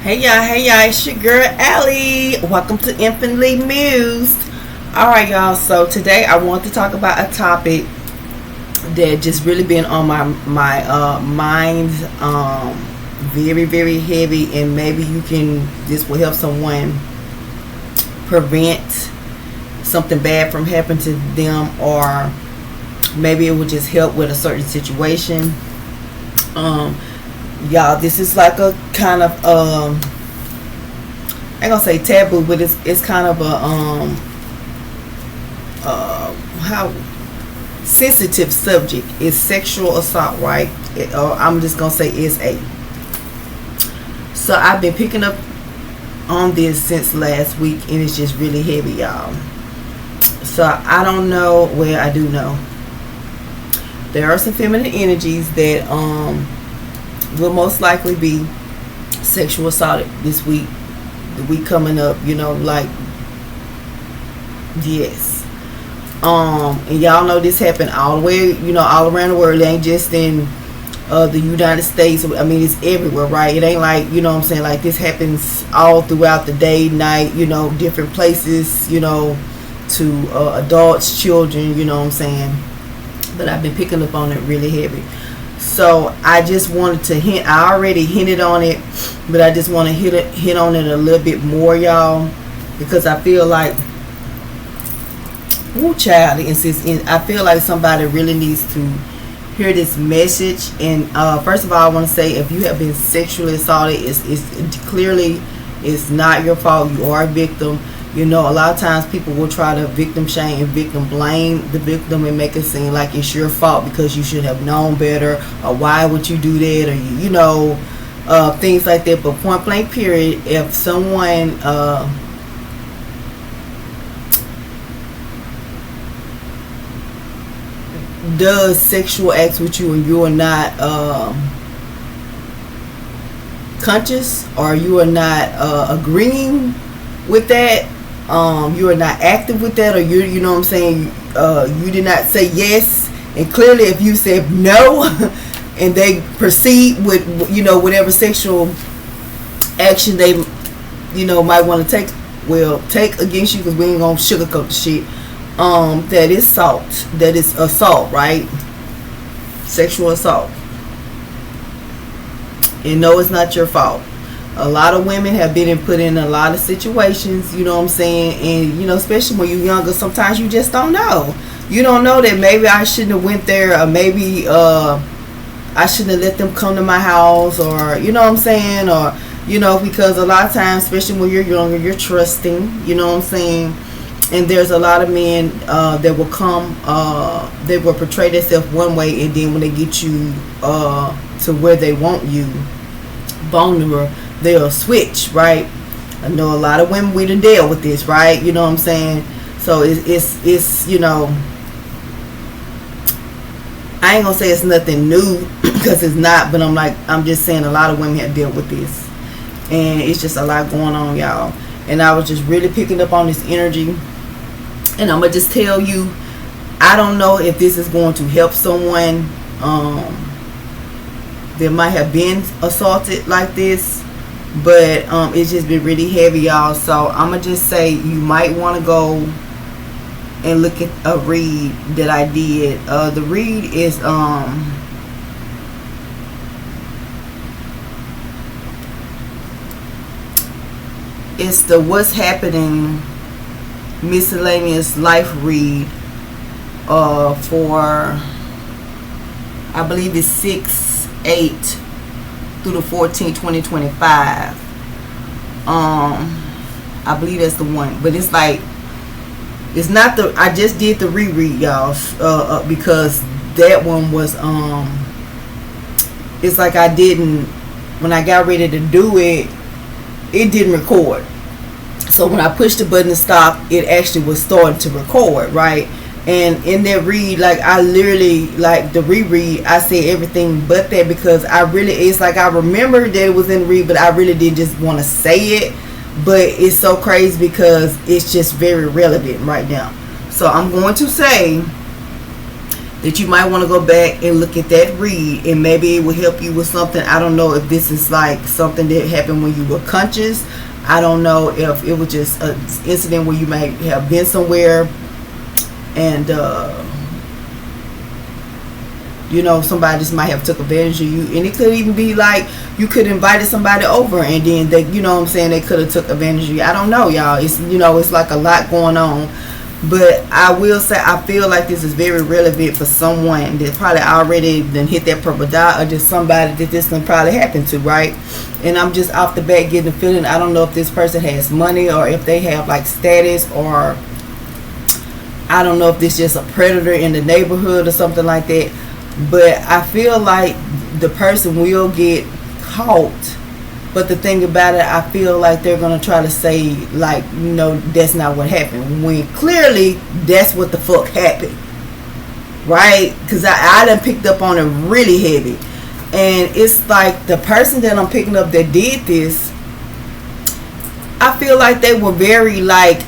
Hey y'all, it's your girl Allie. Welcome to Infinitely Mused. Alright y'all, so today I want to talk about a topic that just really been on my mind very heavy, and maybe this will help someone prevent something bad from happening to them, or maybe it will just help with a certain situation. Y'all, this is like a kind of I ain't gonna say taboo, but it's kind of a how sensitive subject is sexual assault, right? Or I'm just gonna say it's a. So I've been picking up on this since last week, and it's just really heavy, y'all. So I don't know, well, I do know there are some feminine energies that will most likely be sexual assaulted this week, the week coming up, like, yes. And y'all know this happened all the way, all around the world. It ain't just in the United States. I mean, it's everywhere, right? It ain't like, what I'm saying, like this happens all throughout the day, night, different places, to adults, children, what I'm saying. But I've been picking up on it really heavy. So I just wanted to hint. I already hinted on it, but I just want to hit on it a little bit more, y'all, because I feel like, child, I feel like somebody really needs to hear this message. And first of all, I want to say, if you have been sexually assaulted, it's clearly it's not your fault. You are a victim. A lot of times people will try to victim shame and victim blame the victim and make it seem like it's your fault because you should have known better, or why would you do that, or things like that. But point blank period, if someone does sexual acts with you and you are not conscious, or you are not agreeing with that, you are not active with that, or you know what I'm saying, you did not say yes, and clearly if you said no and they proceed with whatever sexual action they might want to take against you, because we ain't gonna sugarcoat the shit, that is assault, right? Sexual assault. And no, it's not your fault. A lot of women have been put in a lot of situations, what I'm saying, and especially when you're younger, sometimes you just don't know. You don't know that maybe I shouldn't have went there, or maybe I shouldn't have let them come to my house, or what I'm saying, or because a lot of times, especially when you're younger, you're trusting, what I'm saying, and there's a lot of men that will come, they will portray themselves one way, and then when they get you to where they want you, vulnerable, they'll switch, right? I know a lot of women, we done deal with this, right? What I'm saying? So it's I ain't gonna say it's nothing new because it's not, but I'm just saying a lot of women have dealt with this, and it's just a lot going on, y'all. And I was just really picking up on this energy, and I'm gonna just tell you, I don't know if this is going to help someone that might have been assaulted like this, but it's just been really heavy, y'all. So I'm gonna just say you might want to go and look at a read that I did. The read is it's the What's Happening Miscellaneous Life read for, I believe it's 6/8 through the 14/20/25. I believe that's the one, but it's like, it's not the, I just did the reread, y'all, because that one was it's like I didn't, when I got ready to do it, it didn't record. So when I pushed the button to stop, it actually was starting to record, right? And in that read, like, I literally, like, the reread, I said everything but that, because I really, it's like I remember that it was in the read, but I really did just want to say it. But it's so crazy because it's just very relevant right now. So I'm going to say, that you might want to go back and look at that read, and maybe it will help you with something. I don't know if this is like something that happened when you were conscious. I don't know if it was just an incident where you may have been somewhere and you know, somebody just might have took advantage of you. And it could even be like you could invited somebody over and then they, you know what I'm saying, they could have took advantage of you. I don't know, y'all. It's, you know, it's like a lot going on. But I will say I feel like this is very relevant for someone that probably already done hit that purple dot, or just somebody that this can probably happen to, right? And I'm just off the bat getting the feeling, I don't know if this person has money or if they have like status, or I don't know if this is just a predator in the neighborhood or something like that. But I feel like the person will get caught. But the thing about it, I feel like they're going to try to say, like, you know, that's not what happened. When clearly, that's what the fuck happened. Right? Because I done picked up on it really heavy. And it's like the person that I'm picking up that did this, I feel like they were very, like,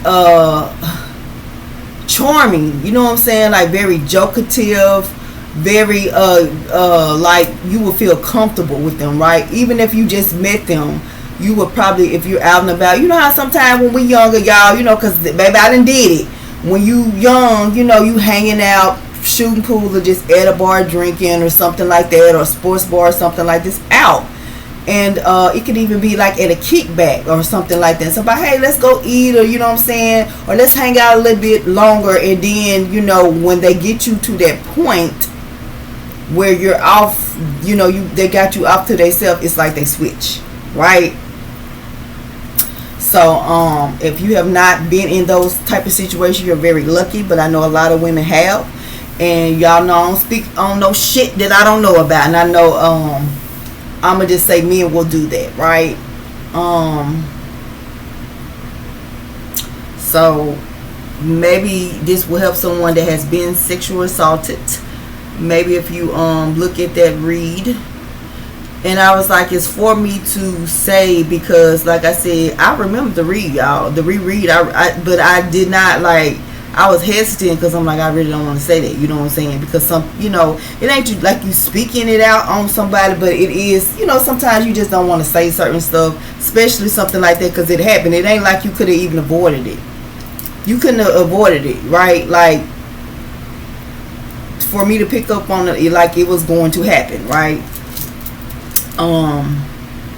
charming. You know what I'm saying? Like, very jokative. Very like you will feel comfortable with them, right? Even if you just met them, you would probably, if you're out and about, you know how sometimes when we younger, y'all, you know, because baby, I done did it. When you young, you know, you hanging out, shooting pool, or just at a bar drinking or something like that, or a sports bar or something like this out. And it could even be like at a kickback or something like that. So, but hey, let's go eat, or you know what I'm saying, or let's hang out a little bit longer. And then, you know, when they get you to that point where you're off, you know, they got you off to themselves, it's like they switch, right? So if you have not been in those type of situations, you're very lucky. But I know a lot of women have, and y'all know I don't speak on no shit that I don't know about. And I know I'm gonna just say men will do that, right? So maybe this will help someone that has been sexually assaulted. Maybe if you look at that read. And I was like, it's for me to say, because like I said, I remember the read, y'all, the reread. But I did not, like, I was hesitant because I'm like, I really don't want to say that, you know what I'm saying? Because some, you know, it ain't you, like you speaking it out on somebody, but it is, you know, sometimes you just don't want to say certain stuff, especially something like that, because it happened. It ain't like you could have even avoided it. You couldn't have avoided it, right? Like, for me to pick up on it, like it was going to happen, right?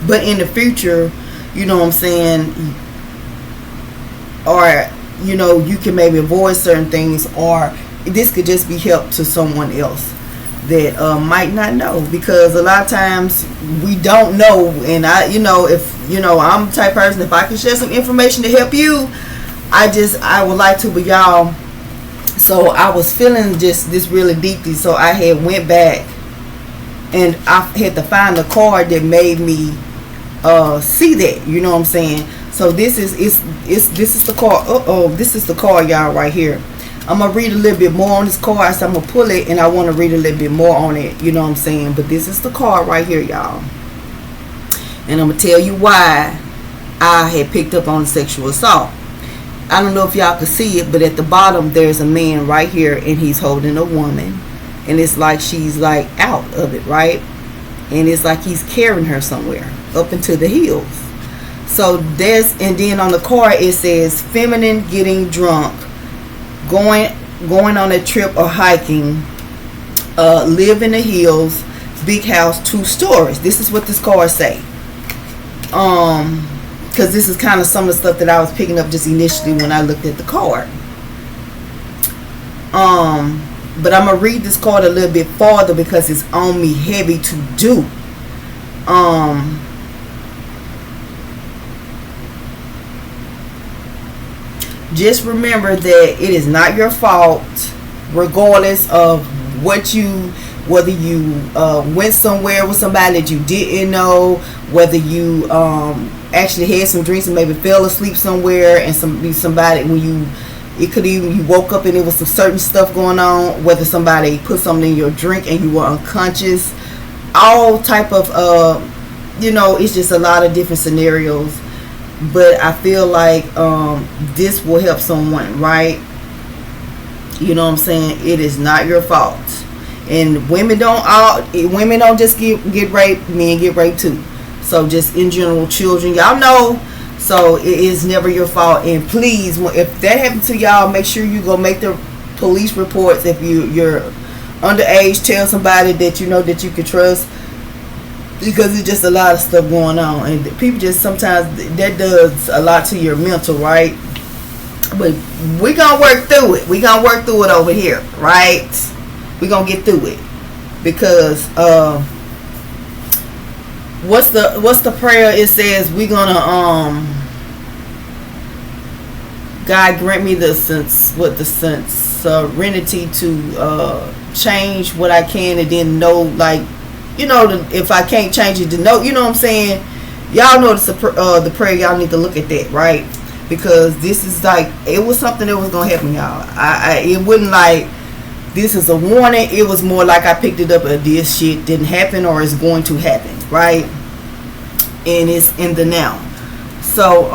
But in the future, you know what I'm saying, or you know, you can maybe avoid certain things, or this could just be help to someone else that might not know, because a lot of times we don't know. And I, you know, if you know, I'm the type of person, if I can share some information to help you, I would like to. But y'all, so I was feeling just this really deeply, so I had went back and I had to find a card that made me see that, you know what I'm saying. So this is this is the card. This is the card, y'all, right here. I'm gonna read a little bit more on this card, so I'm gonna pull it and I want to read a little bit more on it, you know what I'm saying. But this is the card right here, y'all, and I'm gonna tell you why I had picked up on sexual assault. I don't know if y'all can see it, but at the bottom there's a man right here, and he's holding a woman, and it's like she's like out of it, right? And it's like he's carrying her somewhere up into the hills. So there's, and then on the card it says feminine, getting drunk, going on a trip or hiking, live in the hills, big house, 2 stories. This is what this card say. Because this is kind of some of the stuff that I was picking up just initially when I looked at the card. But I'm gonna read this card a little bit farther because it's on me heavy to do. Just remember that it is not your fault, regardless of whether you went somewhere with somebody that you didn't know, whether you actually had some drinks and maybe fell asleep somewhere, and somebody, when you, it could even, you woke up and there was some certain stuff going on, whether somebody put something in your drink and you were unconscious, all type of you know, it's just a lot of different scenarios. But I feel like this will help someone, right? You know what I'm saying? It is not your fault. And women don't just get raped, men get raped too. So just in general, children, y'all know. So it is never your fault. And please, if that happens to y'all, make sure you go make the police reports. If you're underage, tell somebody that you know that you can trust, because it's just a lot of stuff going on, and people just sometimes that does a lot to your mental, right? But we gonna work through it. We gonna work through it over here, right? We gonna get through it, because what's the prayer? It says we gonna God grant me the serenity to change what I can, and then know, like, you know, if I can't change it, to know, you know what I'm saying? Y'all know the prayer. Y'all need to look at that, right? Because this is like, it was something that was gonna happen, y'all. It wasn't like this is a warning. It was more like I picked it up and this shit didn't happen, or it's going to happen, right? And it's in the now. So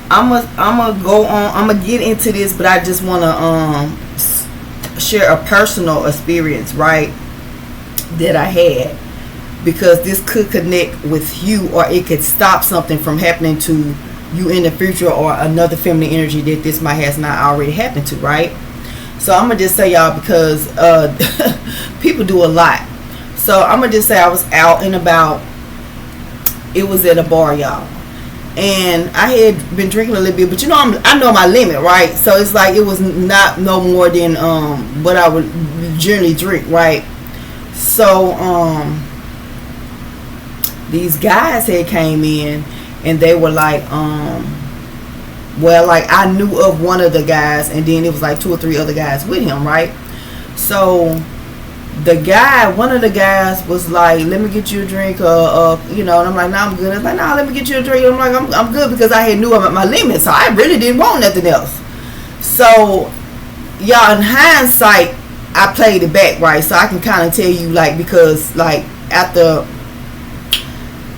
I'm gonna go on. I'm gonna get into this, but I just wanna share a personal experience, right, that I had, because this could connect with you, or it could stop something from happening to you in the future, or another feminine energy that this might has not already happened to, right? So I'm gonna just say, y'all, because people do a lot. So I'm gonna just say I was out and about. It was at a bar, y'all, and I had been drinking a little bit, but you know, I know my limit, right? So it's like it was not no more than what I would generally drink, right? So these guys had came in, and they were like, well, like, I knew of one of the guys, and then it was like 2 or 3 other guys with him, right? So one of the guys was like, let me get you a drink, you know, and I'm like, nah, I'm good. It's like, nah, let me get you a drink. I'm like, I'm good, because I had knew I'm at my limit, so I really didn't want nothing else. So, y'all, in hindsight, I played it back, right? So I can kind of tell you, like, because, like, after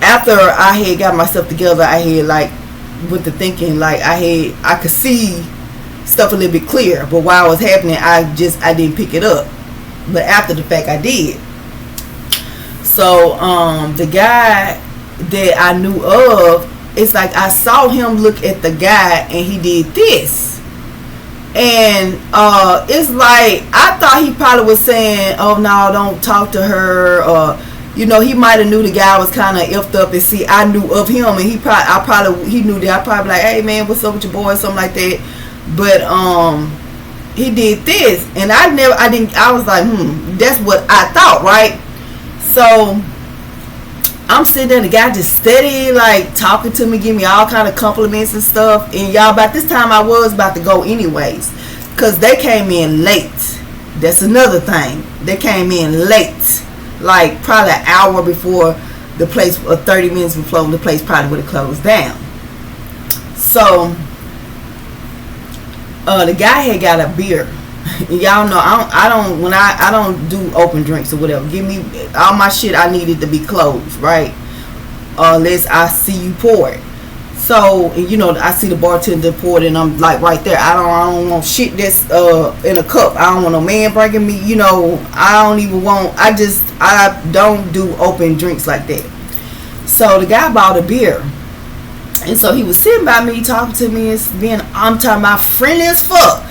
I had got myself together, I had, like, with the thinking, like, I could see stuff a little bit clear, but while it was happening, I didn't pick it up. But after the fact, I did. So the guy that I knew of, it's like I saw him look at the guy, and he did this, and it's like I thought he probably was saying, oh no, don't talk to her, or you know, he might have knew the guy was kind of effed up, and see, I knew of him, and he knew that I probably like, hey man, what's up with your boy, or something like that. But he did this, and I was like, that's what I thought, right? So I'm sitting there, the guy just steady, like, talking to me, giving me all kind of compliments and stuff. And y'all, about this time I was about to go anyways, because they came in late. That's another thing. They came in late, like probably an hour before the place, or 30 minutes before the place probably would have closed down. So the guy had got a beer. Y'all know I don't do open drinks or whatever. Give me all my shit. I needed to be closed, right? Unless I see you pour it. So, you know, I see the bartender pour it, and I'm like right there. I don't want shit that's in a cup. I don't want no man bringing me. You know, I don't do open drinks like that. So the guy bought a beer. And so he was sitting by me, talking to me, and I'm talking about friendly as fuck.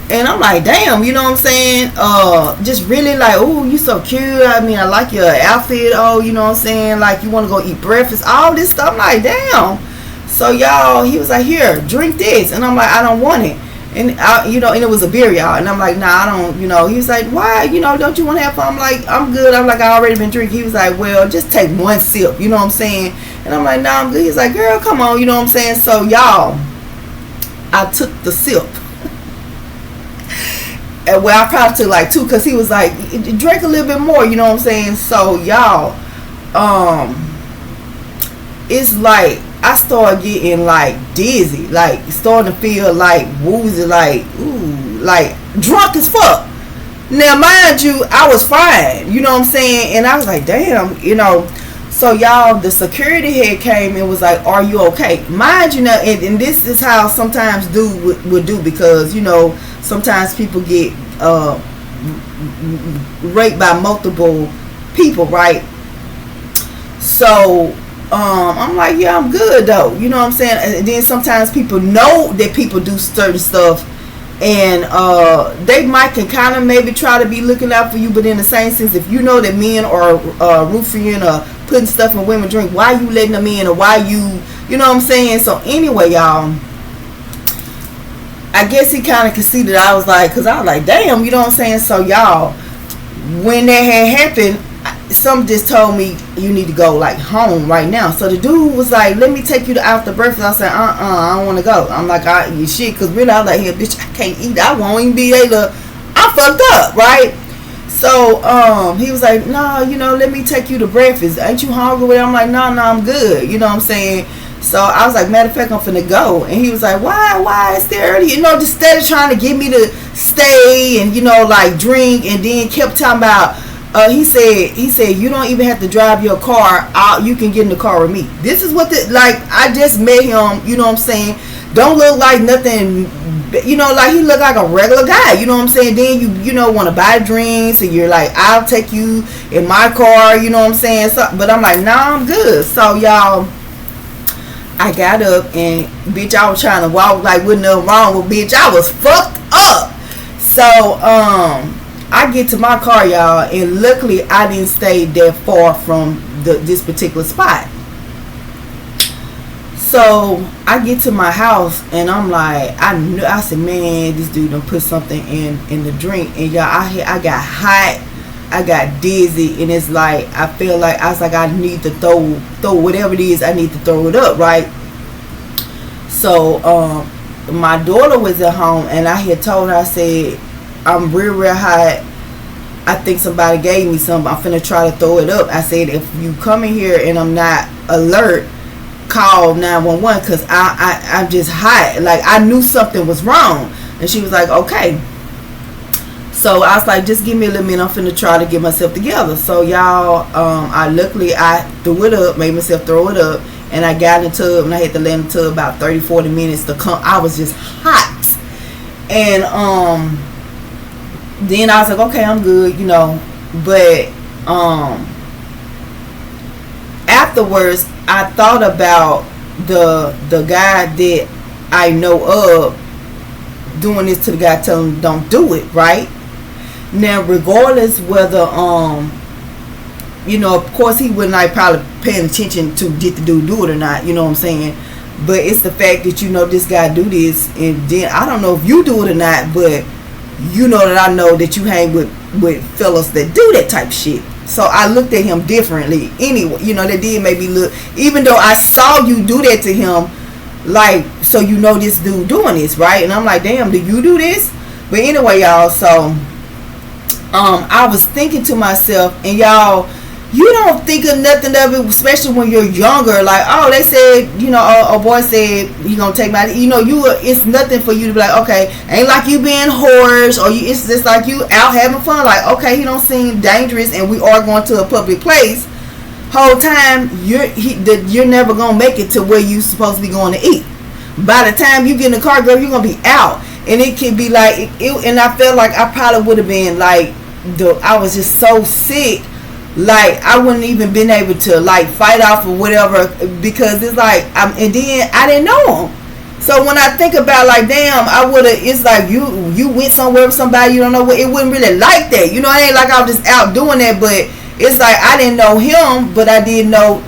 And I'm like, damn, you know what I'm saying? Just really like, oh, you so cute. I mean, I like your outfit. Oh, you know what I'm saying? Like, you want to go eat breakfast, all this stuff. I'm like, damn. So y'all, he was like, here, drink this. And I'm like, I don't want it. And you know, and it was a beer, y'all. And I'm like, nah, I don't, you know. He was like, why? You know, don't you want to have fun? I'm like, I'm good. I'm like, I already been drinking. He was like, well, just take one sip. You know what I'm saying? And I'm like, nah, I'm good. He's like, girl, come on. You know what I'm saying? So y'all, I took the sip. And well, I probably took like 2, because he was like, drink a little bit more. You know what I'm saying? So y'all, it's like I started getting like dizzy, like starting to feel like woozy, like ooh, like drunk as fuck. Now mind you, I was fine, you know what I'm saying, and I was like, damn, you know. So y'all, the security head came and was like, are you okay? Mind you, now, and this is how sometimes dude would do, because you know sometimes people get raped by multiple people, right? So I'm like, yeah, I'm good though, you know what I'm saying? And then sometimes people know that people do certain stuff, and they might can kind of maybe try to be looking out for you, but in the same sense, if you know that men are roofing or putting stuff in women drink, why you letting them in, or why you know what I'm saying? So anyway, y'all, I guess he kind of conceded. I was like, because I was like, damn, you know what I'm saying? So y'all, when that had happened, some just told me you need to go like home right now. So the dude was like, let me take you to after breakfast. I said, I don't want to go. I'm like, you shit, because really I was like, hey bitch, I can't eat, I won't even be able to, I fucked up, right? So he was like, no, you know, let me take you to breakfast, ain't you hungry? I'm like, no, I'm good, you know what I'm saying? So I was like, matter of fact, I'm finna go. And he was like, why it's still early, you know, just steady trying to get me to stay and, you know, like drink, and then kept talking about he said you don't even have to drive your car out, you can get in the car with me. This is what I just met him, you know what I'm saying? Don't look like nothing, you know, like he look like a regular guy, you know what I'm saying? Then you know, want to buy drinks, and you're like, I'll take you in my car, you know what I'm saying? So, but I'm like, nah, I'm good. So y'all, I got up, and bitch, I was trying to walk like with nothing wrong with, bitch, I was fucked up. So I get to my car, y'all, and luckily I didn't stay that far from this particular spot. So I get to my house, and I'm like, I said, man, this dude done put something in the drink, and y'all, I got hot, I got dizzy, and it's like I feel like I was like, I need to throw whatever it is, I need to throw it up, right? So my daughter was at home, and I had told her, I said, I'm real hot, I think somebody gave me something, I'm finna try to throw it up. I said, if you come in here and I'm not alert, call 911, because I'm just hot, like I knew something was wrong. And she was like, okay. So I was like, just give me a little minute, I'm finna try to get myself together. So y'all, I threw it up, made myself throw it up, and I got in the tub, and I had to lay in the tub about 30-40 minutes to come. I was just hot. And then I was like, okay, I'm good, you know. But afterwards, I thought about the guy that I know of doing this to the guy, telling him don't do it, right? Now, regardless whether you know, of course he wouldn't like probably paying attention to did the dude do it or not, you know what I'm saying? But it's the fact that, you know, this guy do this, and then I don't know if you do it or not, but you know that I know that you hang with fellas that do that type of shit. So I looked at him differently anyway, you know, that did make me look, even though I saw you do that to him, like, so you know this dude doing this, right? And I'm like, damn, do you do this? But anyway, y'all, so I was thinking to myself, and y'all, you don't think of nothing of it, especially when you're younger. Like, oh, they said, you know, a boy said you gonna take my, you know, it's nothing for you to be like, okay, ain't like you being whorish, or it's just like you out having fun. Like, okay, he don't seem dangerous, and we are going to a public place. Whole time you're never gonna make it to where you supposed to be going to eat. By the time you get in the car, girl, you're gonna be out, and it can be like it. And I felt like I probably would have been like I was just so sick. Like I wouldn't even been able to like fight off or whatever, because it's like and then I didn't know him. So when I think about like, damn, I would have, it's like you went somewhere with somebody you don't know, what, it wasn't really like that, you know. It ain't like I was just out doing that, but it's like I didn't know him, but I did know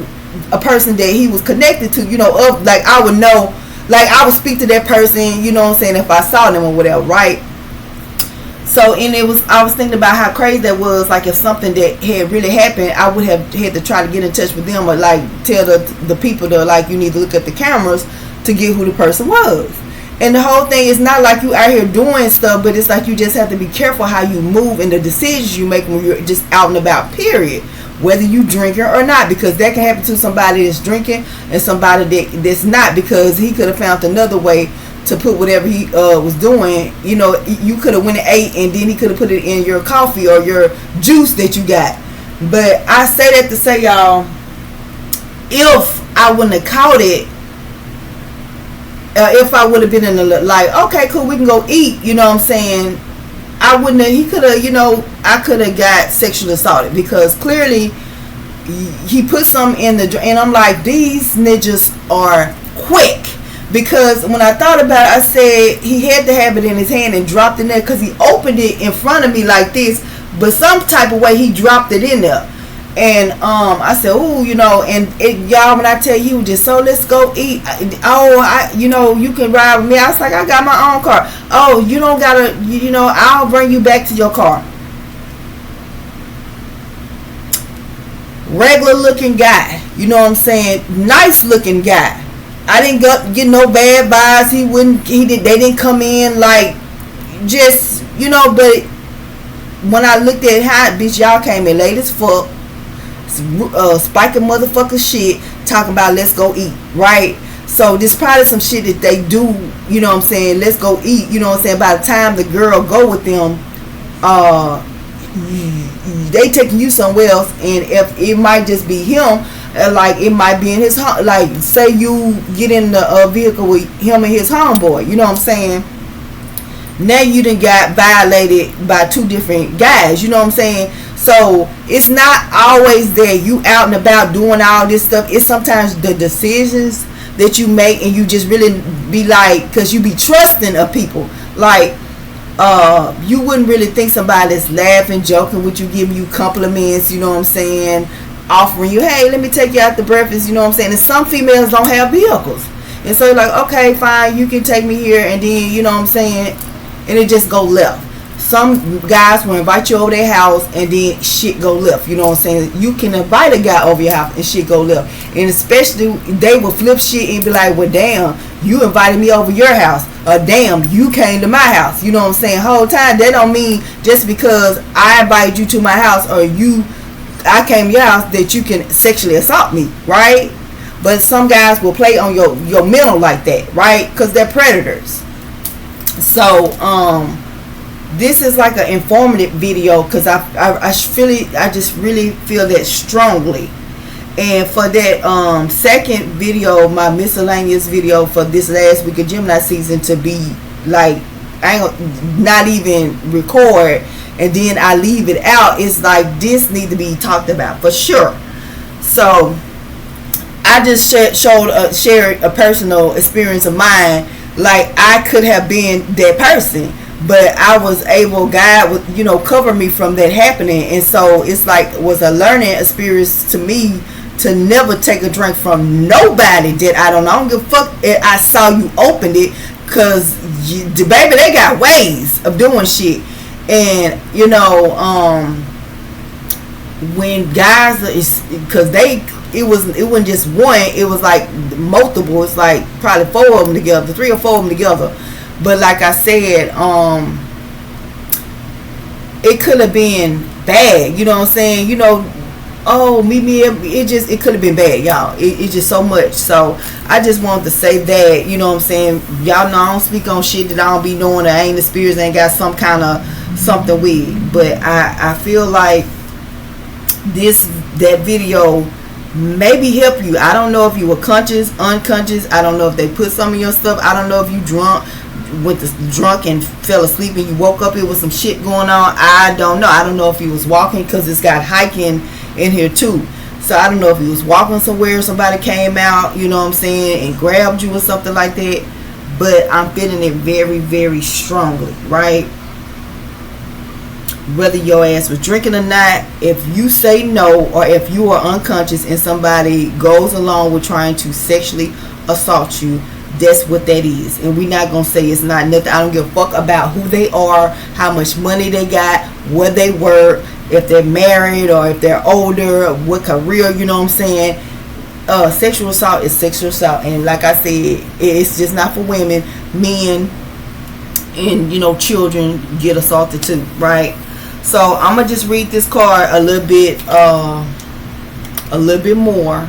a person that he was connected to, you know, of like I would know, like I would speak to that person, you know what I'm saying, if I saw them or whatever, right? So, and I was thinking about how crazy that was. Like, if something that had really happened, I would have had to try to get in touch with them, or like tell the people to, like, you need to look at the cameras to get who the person was. And the whole thing is not like you out here doing stuff, but it's like you just have to be careful how you move and the decisions you make when you're just out and about, period. Whether you drinking or not, because that can happen to somebody that's drinking and somebody that's not, because he could have found another way to put whatever he was doing. You know, you could have went and ate, and then he could have put it in your coffee or your juice that you got. But I say that to say, y'all, if I wouldn't have caught it, if I would have been in the, like, okay, cool, we can go eat, you know what I'm saying, I wouldn't have, he could have, you know, I could have got sexually assaulted, because clearly he put something in the, and I'm like, these ninjas are quick. Because when I thought about it, I said he had to have it in his hand and dropped it in there, because he opened it in front of me like this, but some type of way he dropped it in there. And I said, "Ooh, you know," and y'all, when I tell you, he was just, so let's go eat. You know, you can ride with me. I was like, I got my own car. Oh, you don't gotta, you know, I'll bring you back to your car. Regular looking guy, you know what I'm saying? Nice looking guy. I didn't get no bad vibes. They didn't come in like, just, you know, but when I looked at how, bitch, y'all came in late as fuck. Spiking motherfucker shit, talking about let's go eat, right? So this probably some shit that they do, you know what I'm saying, let's go eat, you know what I'm saying. By the time the girl go with them, they taking you somewhere else, and if it might just be him, like it might be in his home, like say you get in the vehicle with him and his homeboy, you know what I'm saying. Now you done got violated by two different guys, you know what I'm saying. So it's not always that you out and about doing all this stuff. It's sometimes the decisions that you make, and you just really be like, because you be trusting of people, like you wouldn't really think somebody that's laughing, joking with you, giving you compliments, you know what I'm saying, offering you, hey, let me take you out to breakfast, you know what I'm saying. And some females don't have vehicles, and so you're like, okay, fine, you can take me here, and then, you know what I'm saying, and it just go left. Some guys will invite you over their house, and then shit go left, you know what I'm saying. You can invite a guy over your house and shit go left, and especially they will flip shit and be like, well, damn, you invited me over your house, or damn, you came to my house, you know what I'm saying. Whole time, that don't mean just because I invited you to my house, or I came to your house, that you can sexually assault me, right? But some guys will play on your mental like that, right? Because they're predators. So this is like an informative video, because I just really feel that strongly. And for that second video, my miscellaneous video for this last week of Gemini season, to be like, I ain't not even record and then I leave it out, it's like this need to be talked about for sure. So I just shared a personal experience of mine. Like, I could have been that person, but I was able, God would, you know, cover me from that happening. And so it's like, was a learning experience to me to never take a drink from nobody that I don't know. I don't give a fuck if I saw you opened it, because baby, they got ways of doing shit. And you know, when guys, because it wasn't just one, it was like multiple. It's like probably 4 of them together, 3 or 4 of them together. But like I said, it could have been bad, you know what I'm saying. You know, oh, meet me, it could have been bad, y'all. It's just so much. So I just wanted to say that, you know what I'm saying. Y'all know I don't speak on shit that I don't be knowing, that ain't the spirits ain't got some kind of something with. But I feel like that video maybe help you. I don't know if you were conscious, unconscious. I don't know if they put some of your stuff. I don't know if you went drunk and fell asleep and you woke up, it was some shit going on. I don't know. I don't know if he was walking, because it's got hiking in here too. So I don't know if he was walking somewhere, somebody came out, you know what I'm saying, and grabbed you or something like that. But I'm feeling it very, very strongly, right? Whether your ass was drinking or not, if you say no, or if you are unconscious and somebody goes along with trying to sexually assault you, that's what that is. And we're not gonna say it's not nothing. I don't give a fuck about who they are, how much money they got, where they work, if they're married or if they're older, what career, you know what I'm saying. Sexual assault is sexual assault, and like I said, it's just not for women. Men and, you know, children get assaulted too, right? So I'm gonna just read this card a little bit more.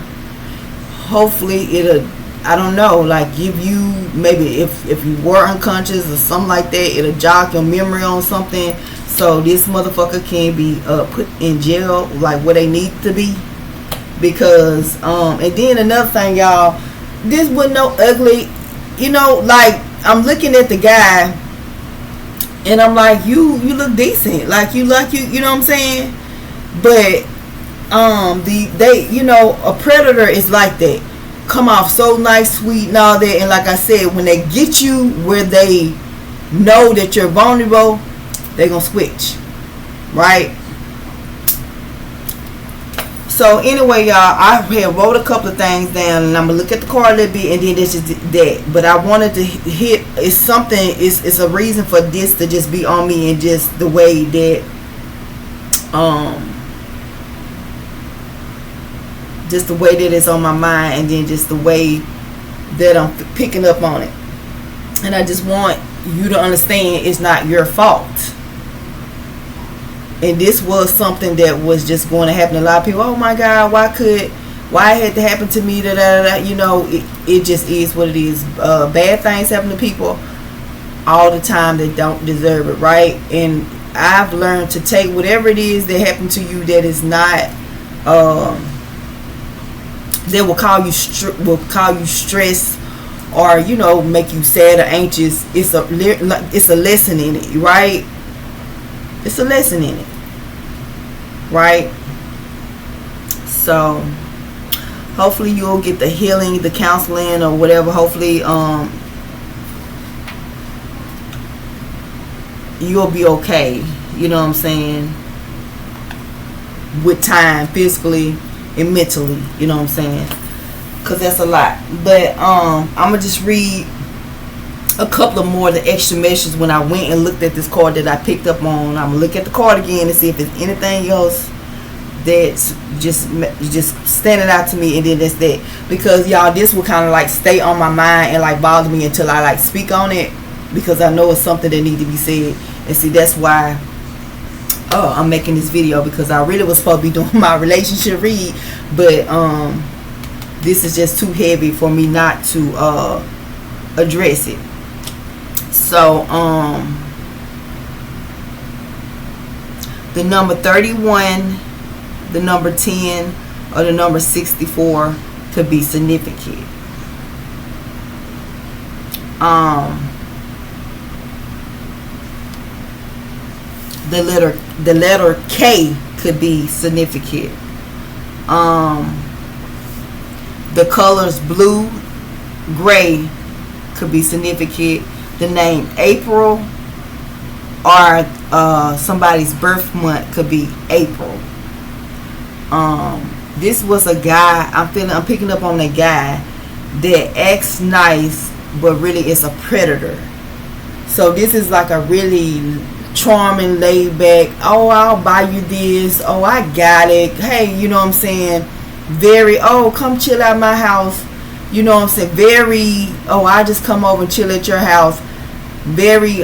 Hopefully it'll, I don't know, like give you, maybe if you were unconscious or something like that, it'll jog your memory on something, so this motherfucker can be put in jail like where they need to be. Because and then another thing, y'all, this wasn't no ugly, you know, like I'm looking at the guy, and I'm like, you look decent, like you know what I'm saying? But they you know, a predator is like that, come off so nice, sweet, and all that, and like I said, when they get you where they know that you're vulnerable, they gonna switch, right? So anyway, y'all, I had wrote a couple of things down, and I'm gonna look at the card a little bit, and then this is that. But I wanted to hit, it's something, it's a reason for this to just be on me, and just the way that just the way that it's on my mind, and then just the way that I'm picking up on it. And I just want you to understand it's not your fault. And this was something that was just going to happen to a lot of people. Oh my God, why it had to happen to me? You know, it just is what it is. Bad things happen to people all the time that don't deserve it, right? And I've learned to take whatever it is that happened to you that is not that will cause you stress, or you know, make you sad or anxious. It's a lesson in it, right? It's a lesson in it, right? So hopefully you'll get the healing, the counseling, or whatever. Hopefully you'll be okay, you know what I'm saying, with time, physically and mentally, you know what I'm saying, because that's a lot. But I'm gonna just read a couple of more of the extra messages when I went and looked at this card that I picked up on. I'm gonna look at the card again and see if there's anything else that's just standing out to me, and then that's that. Because y'all, this will kind of like stay on my mind and like bother me until I like speak on it, because I know it's something that needs to be said. And see, that's why I'm making this video, because I really was supposed to be doing my relationship read, but this is just too heavy for me not to address it. So the number 31, the number 10, or the number 64 could be significant. The letter K could be significant. The colors blue, gray could be significant. The name April, or somebody's birth month could be April. This was a guy, I'm picking up on a guy that acts nice, but really is a predator. So this is like a really charming, laid back, oh, I'll buy you this, oh, I got it, hey, you know what I'm saying, very, oh, come chill at my house, you know what I'm saying, very, oh, I just come over and chill at your house, very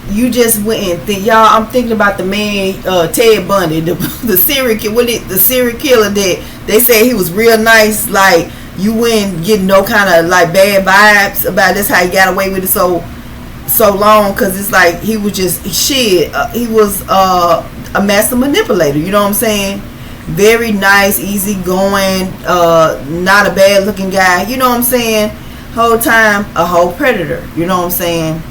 you just went and think, y'all, I'm thinking about the man, Ted Bundy, the serial killer that they say he was real nice, like you wouldn't get no kind of like bad vibes about this, how he got away with it so long, because it's like he was just shit. He was a master manipulator, you know what I'm saying? Very nice, easy going, not a bad looking guy, you know what I'm saying? Whole time a whole predator, you know what I'm saying?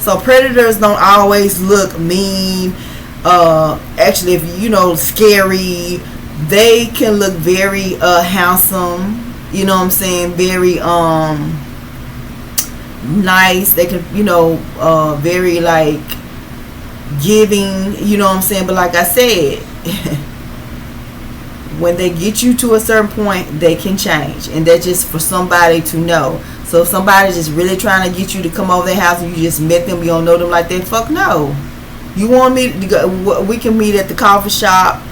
So predators don't always look mean. Actually, if you know, scary, they can look very handsome. You know what I'm saying? Very nice. They can, you know, very like giving. You know what I'm saying? But like I said, when they get you to a certain point, they can change, and that's just for somebody to know. So if somebody's just really trying to get you to come over their house and you just met them, you don't know them like that, fuck no. You want me to go, we can meet at the coffee shop,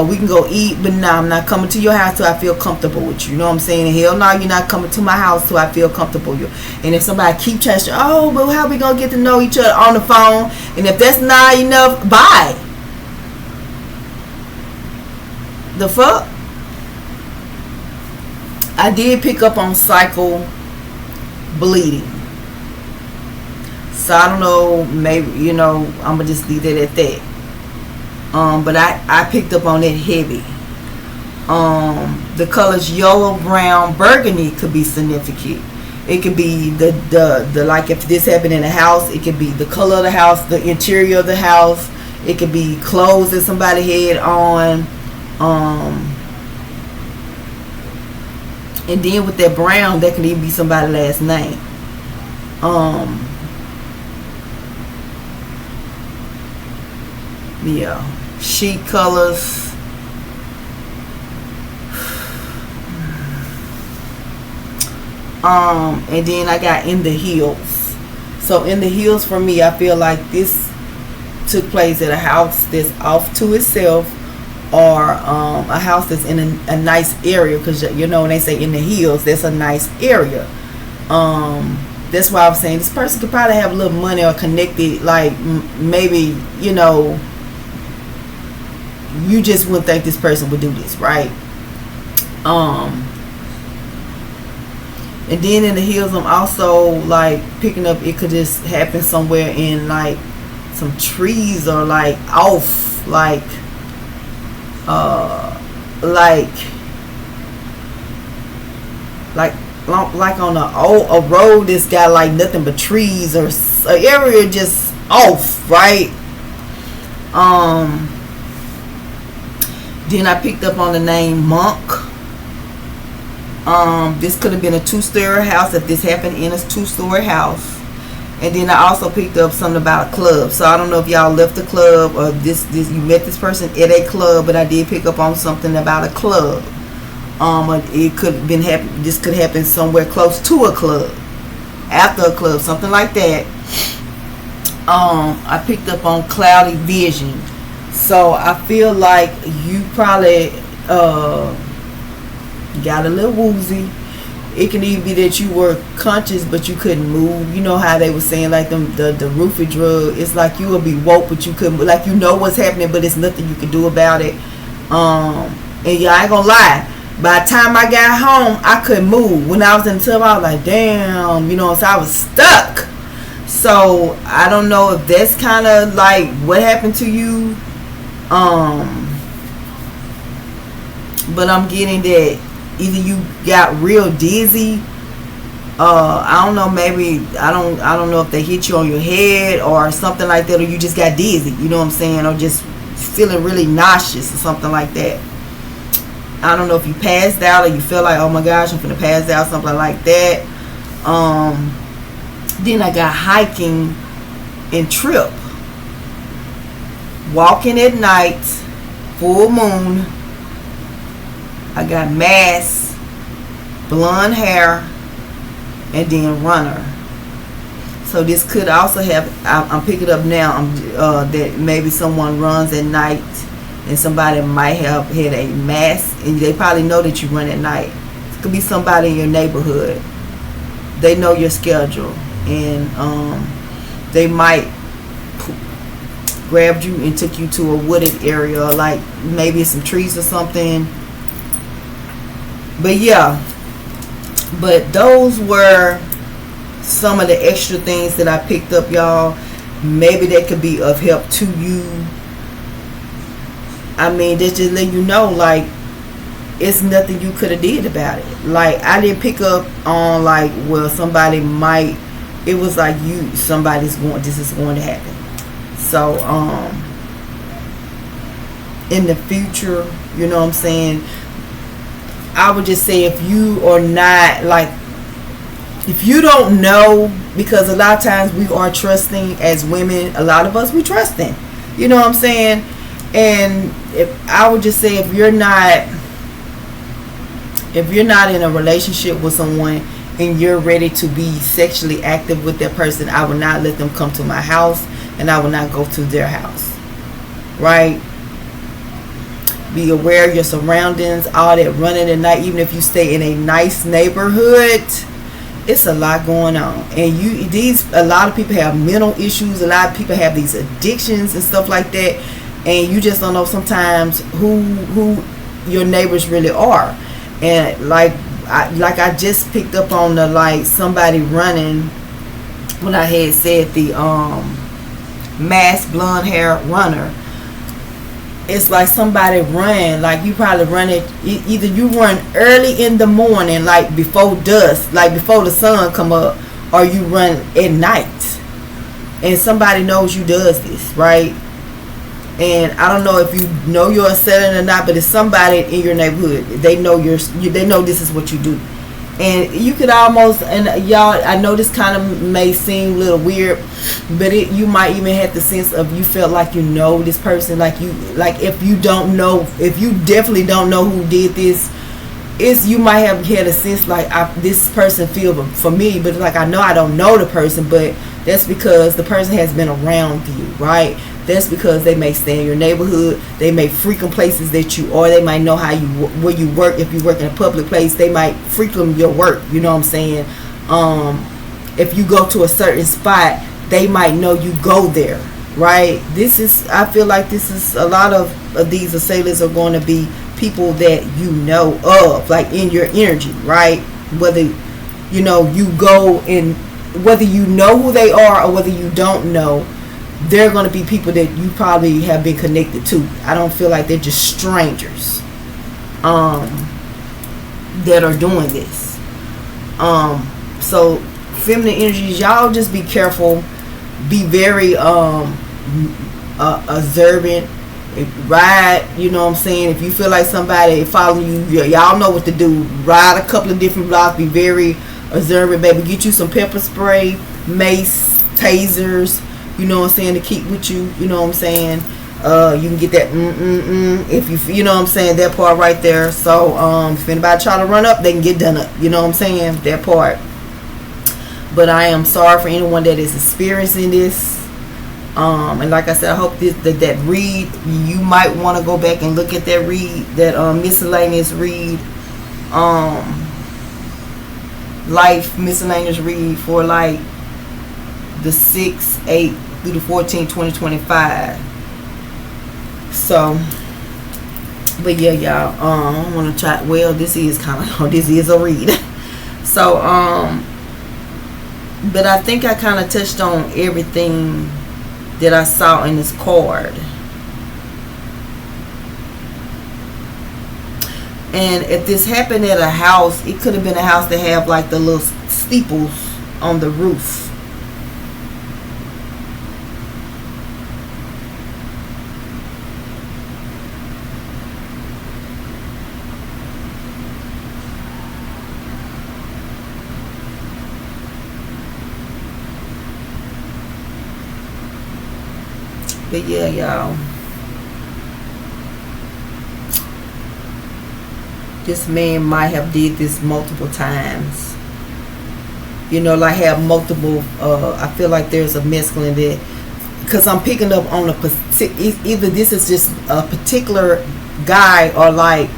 we can go eat, but no, I'm not coming to your house till I feel comfortable with you. You know what I'm saying? Hell no, you're not coming to my house till I feel comfortable with you. And if somebody keep trying to, oh, but how we gonna get to know each other on the phone? And if that's not enough, bye. The fuck? I did pick up on cycle bleeding, so I don't know, maybe, you know, I'm gonna just leave it at that. But I picked up on it heavy. The colors yellow, brown, burgundy could be significant. It could be the like if this happened in a house, it could be the color of the house, the interior of the house. It could be clothes that somebody had on. And then with that brown, that could even be somebody's last name. Yeah, sheet colors. And then I got in the hills. So in the hills for me, I feel like this took place at a house that's off to itself, or a house that's in a nice area, because you know when they say in the hills, that's a nice area. That's why I was saying this person could probably have a little money or connected, like maybe, you know, you just wouldn't think this person would do this, right? And then in the hills, I'm also like picking up, it could just happen somewhere in like some trees, or like off, like on a road that's got like nothing but trees, or an area just off, right? Then I picked up on the name Monk. This could have been a 2-story house if this happened in a 2-story house. And then I also picked up something about a club. So I don't know if y'all left the club, or this you met this person at a club, but I did pick up on something about a club. It could have been this could happen somewhere close to a club, after a club, something like that. I picked up on cloudy vision. So I feel like you probably got a little woozy. It can even be that you were conscious but you couldn't move. You know how they were saying like the roofie drug. It's like you will be woke but you couldn't, like you know what's happening but it's nothing you can do about it. And yeah, I ain't gonna lie. By the time I got home, I couldn't move. When I was in the tub, I was like, damn, you know, so I was stuck. So I don't know if that's kind of like what happened to you. But I'm getting that either you got real dizzy. I don't know, maybe I don't know if they hit you on your head or something like that, or you just got dizzy, you know what I'm saying, or just feeling really nauseous or something like that. I don't know if you passed out or you feel like, oh my gosh, I'm finna pass out, something like that. Then I got hiking and trip. Walking at night, full moon. I got mask, blonde hair, and then runner. So this could also have, I'm picking up now, that maybe someone runs at night and somebody might have had a mask, and they probably know that you run at night. It could be somebody in your neighborhood. They know your schedule, and they might grabbed you and took you to a wooded area, or like maybe some trees or something. But yeah, but those were some of the extra things that I picked up, y'all. Maybe that could be of help to you. I mean, that just let you know, like, it's nothing you could have did about it. Like, I didn't pick up on, like, well, somebody might, it was like this is going to happen. So, in the future, you know what I'm saying, I would just say if you are not, like, if you don't know, because a lot of times we are trusting as women, a lot of us, we trusting, you know what I'm saying? And if I would just say, if you're not in a relationship with someone and you're ready to be sexually active with that person, I would not let them come to my house, and I will not go to their house. Right? Be aware of your surroundings, all that running at night. Even if you stay in a nice neighborhood, it's a lot going on. And a lot of people have mental issues. A lot of people have these addictions and stuff like that. And you just don't know sometimes who your neighbors really are. And like I just picked up on the, like, somebody running when I had said the masked blonde hair runner. it's like somebody run, like you probably run it, either you run early in the morning, like before dusk, like before the sun come up, or you run at night, and somebody knows you does this, right? And I don't know if you know you're selling or not, but it's somebody in your neighborhood, they know they know this is what you do. And you could almost, and y'all, I know this kind of may seem a little weird, but you might even have the sense of, you felt like you know this person, like if you don't know, if you definitely don't know who did this, you might have had a sense like, this person feel for me, but like I know I don't know the person, but that's because the person has been around you, right? That's because they may stay in your neighborhood. They may frequent places that you, or they might know where you work. If you work in a public place, they might frequent your work. You know what I'm saying? If you go to a certain spot, they might know you go there, right? I feel like this is a lot of these assailants are going to be people that you know of, like in your energy, right? Whether you go in, whether you know who they are or whether you don't know, they're going to be people that you probably have been connected to. I don't feel like they're just strangers that are doing this. So feminine energies, y'all just be careful, be very observant, ride, you know what I'm saying, if you feel like somebody following you, y'all know what to do. Ride a couple of different blocks, be very observant, baby. Get you some pepper spray, mace, tasers, you know what I'm saying, to keep with you, you know what I'm saying. You can get that if you know what I'm saying, that part right there. So if anybody try to run up, they can get done up, you know what I'm saying, that part. But I am sorry for anyone that is experiencing this. And like I said, I hope that read, you might want to go back and look at that read, that miscellaneous read, life miscellaneous read for like the 6/8 through the 14th 2025. So but yeah, y'all, I want to try, well, this is a read. So but I think I kind of touched on everything that I saw in this card. And if this happened at a house, it could have been a house that have like the little steeples on the roof. But yeah, y'all, this man might have did this multiple times. You know, like have multiple, I feel like there's a mescaline that, because I'm picking up on either this is just a particular guy, or like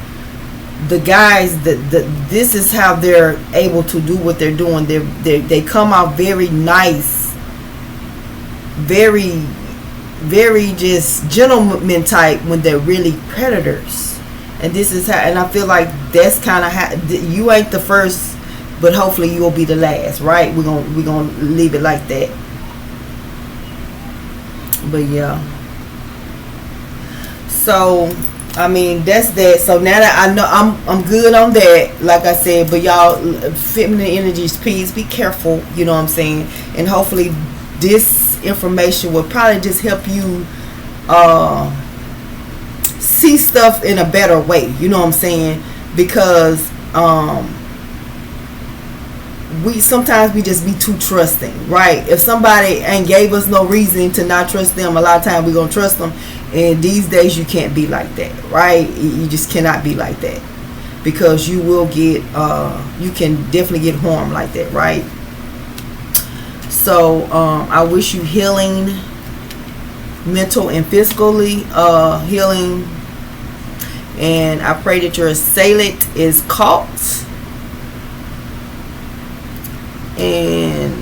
the guys that this is how they're able to do what they're doing. They come out very nice, very just gentleman type when they're really predators. And this is how, and I feel like that's kind of how, you ain't the first, but hopefully you'll be the last, right? We're gonna leave it like that. But yeah, so I mean, that's that. So now that I know, I'm good on that, like I said. But y'all, feminine energies, please be careful, you know what I'm saying. And hopefully this information will probably just help you see stuff in a better way, you know what I'm saying. Because we just be too trusting, right? If somebody ain't gave us no reason to not trust them, a lot of times we're gonna trust them. And these days you can't be like that, right? You just cannot be like that, because you will get you can definitely get harmed like that, right? So I wish you healing, mental and physically healing, and I pray that your assailant is caught and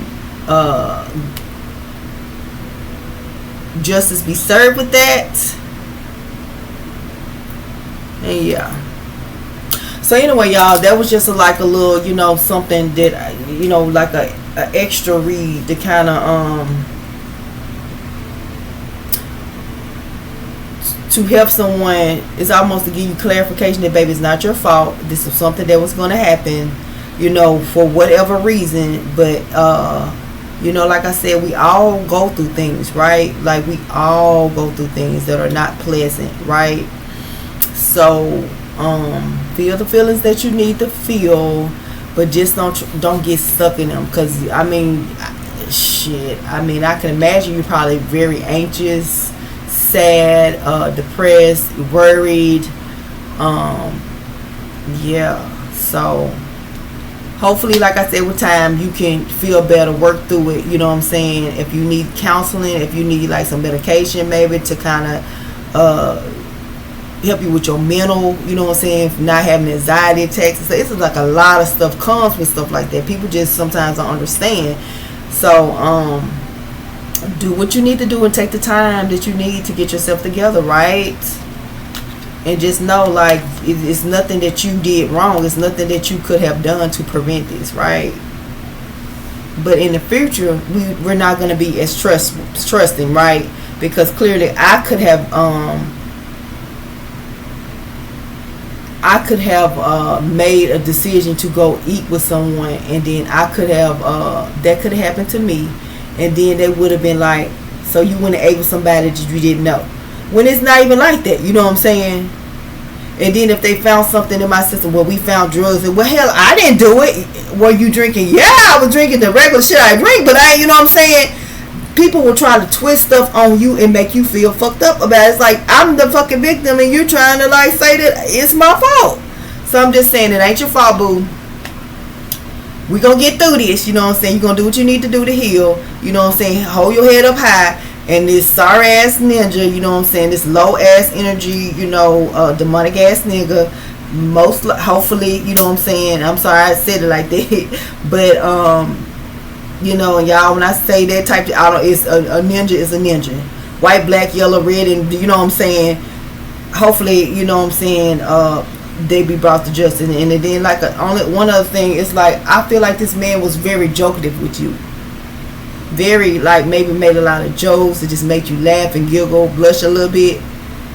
justice be served with that. And yeah, so anyway, y'all, that was just like a little, you know, something that, you know, like a extra read to kind of to help someone is almost to give you clarification that, baby, it's not your fault. This is something that was going to happen, for whatever reason. But like I said, we all go through things, right? Like, we all go through things that are not pleasant, right? So feel the feelings that you need to feel, but just don't get stuck in them. Because I can imagine you're probably very anxious, sad, depressed, worried. So hopefully, like I said, with time you can feel better, work through it. If you need counseling, if you need like some medication maybe to kind of help you with your mental, not having anxiety attacks. So it's like a lot of stuff comes with stuff like that. People just sometimes don't understand. So do what you need to do and take the time that you need to get yourself together, right? And just know, like, it's nothing that you did wrong. It's nothing that you could have done to prevent this, right? But in the future, we're not going to be as trusting, right? Because clearly I could have made a decision to go eat with someone, and then I could have that could have happened to me, and then they would have been like, so you went and ate with somebody that you didn't know, when it's not even like that. You know what I'm saying? And then if they found something in my system, well, we found drugs, and well, hell, I didn't do it. Were you drinking? Yeah, I was drinking the regular shit I drink, but I, you know what I'm saying? People will try to twist stuff on you and make you feel fucked up about it. It's like, I'm the fucking victim and you're trying to like say that it's my fault. So I'm just saying, it ain't your fault, boo. We gonna get through this, you know what I'm saying? You're gonna do what you need to do to heal. You know what I'm saying? Hold your head up high. And this sorry ass ninja, you know what I'm saying? This low ass energy, demonic ass nigga. Hopefully, you know what I'm saying? I'm sorry I said it like that. But, and y'all, when I say that type of, it's a ninja is a ninja. White, black, yellow, red, and you know what I'm saying? Hopefully, you know what I'm saying, they be brought to justice. And then, like, only one other thing is, like, I feel like this man was very jokative with you. Very, like, maybe made a lot of jokes that just make you laugh and giggle, blush a little bit.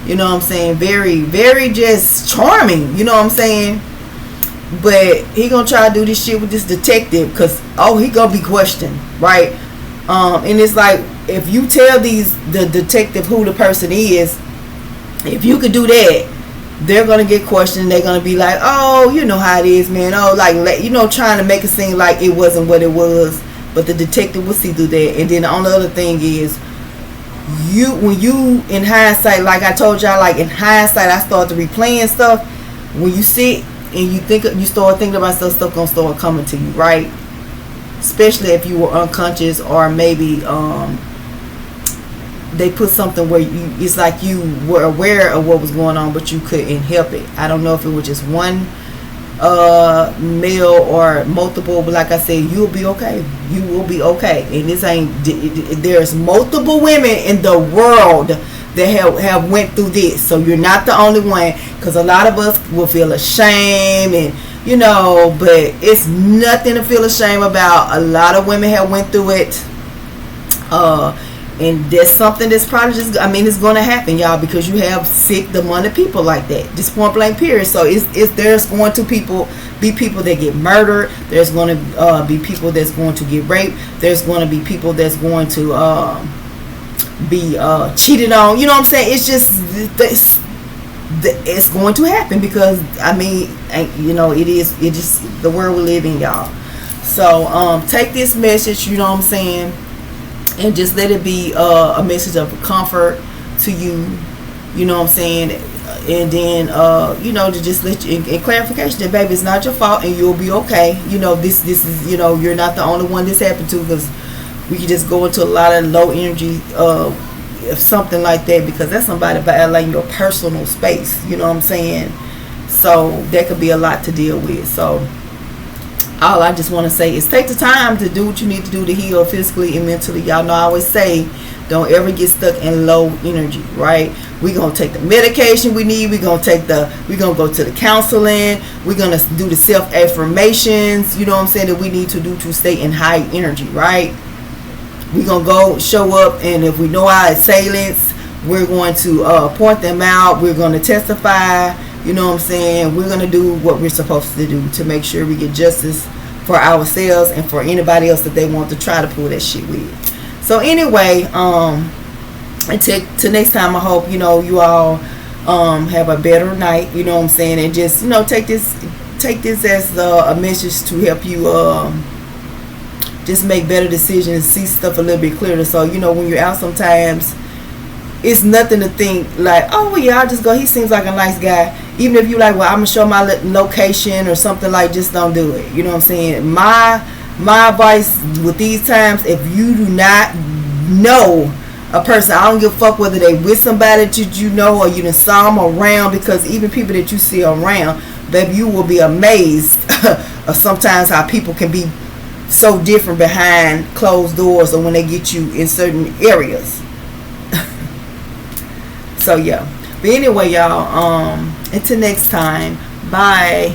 You know what I'm saying? Very, very just charming. You know what I'm saying? But he gonna try to do this shit with this detective because, he gonna be questioned, right? And it's like, if you tell the detective who the person is, if you could do that, they're gonna get questioned. They're gonna be like, oh, you know how it is, man. Oh, like, trying to make it seem like it wasn't what it was. But the detective will see through that. And then the only other thing is, when you in hindsight, like I told y'all, like in hindsight, I started replaying stuff. When you sit and you start thinking about stuff gonna start coming to you, right? Especially if you were unconscious, or maybe they put something where it's like you were aware of what was going on, but you couldn't help it. I don't know if it was just one male or multiple, but like I said, you'll be okay. You will be okay. And this ain't, there's multiple women in the world that have went through this, so you're not the only one. Because a lot of us will feel ashamed, and but it's nothing to feel ashamed about. A lot of women have went through it, and there's something that's probably just, it's going to happen, y'all, because you have sick, demonic people like that. Just point blank period. So there's going to be people that get murdered. There's going to be people that's going to get raped. There's going to be people that's going to be cheated on. You know what I'm saying? It's just, it's going to happen because, it is the world we live in, y'all. So take this message, you know what I'm saying, and just let it be a message of comfort to you, you know what I'm saying, and then to just let you in clarification that, baby, it's not your fault and you'll be okay. This is, you're not the only one this happened to, because we can just go into a lot of low energy if something like that, because that's somebody violating your personal space, you know what I'm saying. So that could be a lot to deal with. So all I just want to say is take the time to do what you need to do to heal physically and mentally. Y'all know I always say, don't ever get stuck in low energy, right? We're going to take the medication we need. We're going to go to the counseling. We're going to do the self-affirmations, you know what I'm saying, that we need to do to stay in high energy, right? We're going to go show up, and if we know our assailants, We're going to point them out. We're going to testify. You know what I'm saying? We're going to do what we're supposed to do to make sure we get justice for ourselves and for anybody else that they want to try to pull that shit with. So anyway, till next time, I hope, you know, you all have a better night. You know what I'm saying? And just, you know, take this as a message to help you just make better decisions, see stuff a little bit clearer. So, you know, when you're out sometimes, it's nothing to think like, oh, well, yeah, I'll just go. He seems like a nice guy. Even if you like, well, I'm going to show my location or something, like, just don't do it. You know what I'm saying? My advice with these times, if you do not know a person, I don't give a fuck whether they with somebody that you know or you done saw them around, because even people that you see around, baby, you will be amazed of sometimes how people can be so different behind closed doors or when they get you in certain areas. So yeah, but anyway, y'all, until next time, bye.